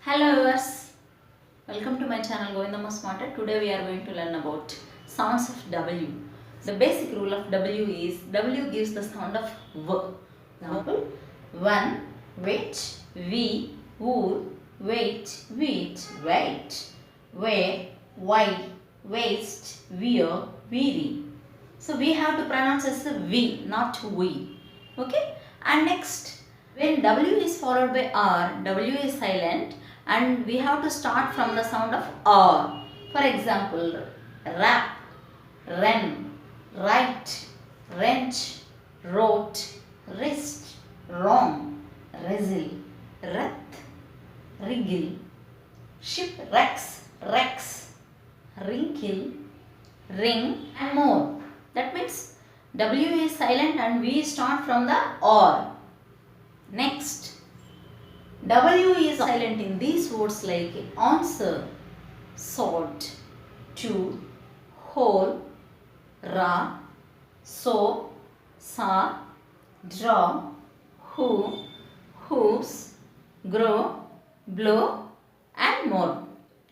Hello viewers, welcome to my channel Govindamma Smarter. Today we are going to learn about sounds of W. The basic rule of W is W gives the sound of V. Example: one, which, we, would, wait, wheat, wait, where, why, waste, wear, weary. So we have to pronounce as V, not we. Okay? And next, when W is followed by R, W is silent and we have to start from the sound of R. For example, rap, ren, right, wrench, wrote, wrist, wrong, wrestle, wrath, wriggle, shipwrecks, wrecks, wrinkle, ring and more. That means W is silent and we start from the R. Next, W is silent in these words like answer, sort, to, whole, ra, so, sa, draw, who, whose, grow, blow and more.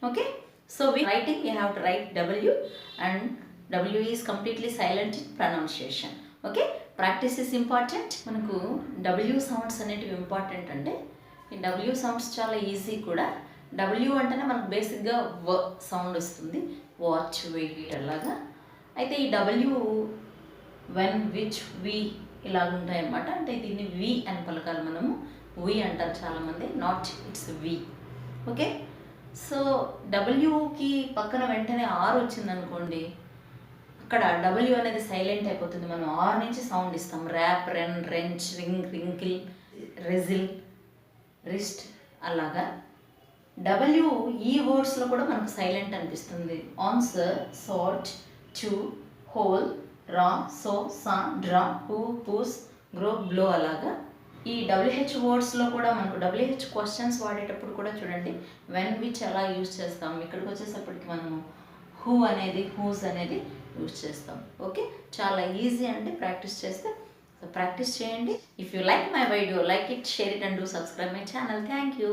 Okay. So we writing, we have to write W and W is completely silent in pronunciation. Okay, practice is important. మనకు W sounds అనేటివి important. అంటే ఈ W sounds చాలా easy కూడా. W అంటేనే మనకు బేసిక్గా వ సౌండ్ వస్తుంది, వాచ్, వెయిట్ అలాగా. అయితే ఈ డబ్ల్యూ వెన్, విచ్, వి ఇలాగ ఉంటాయన్నమాట. అంటే దీన్ని వి అని పలకాలి మనము. వి అంటారు చాలామంది, not it's V. Okay, so డబ్ల్యూకి పక్కన వెంటనే ఆర్ వచ్చిందనుకోండి, అక్కడ డబ్ల్యూ అనేది సైలెంట్ అయిపోతుంది. మనం ఆర్ నుంచి సౌండ్ ఇస్తాం. Wrap, wren, wrench, wring, wrinkle, wrestle, wrist అలాగా. డబ్ల్యూ ఈ వర్డ్స్లో కూడా మనకు సైలెంట్ అనిపిస్తుంది. Answer, sword, two, whole, raw, sow, saw, draw, who, whose, grow, blow అలాగా. ఈ డబ్ల్యూహెచ్ వర్డ్స్లో కూడా మనకు డబ్ల్యూహెచ్ క్వశ్చన్స్ వాడేటప్పుడు కూడా చూడండి, వెన్, విచ్ అలా యూజ్ చేస్తాం. ఇక్కడికి వచ్చేసప్పటికి మనము హూ అనేది, హూస్ అనేది యూజ్ చేస్తాం. ఓకే, చాలా ఈజీ అంటే ప్రాక్టీస్ చేస్తే. సో ప్రాక్టీస్ చేయండి. If you like my video, like it, share it and do subscribe my channel. Thank you.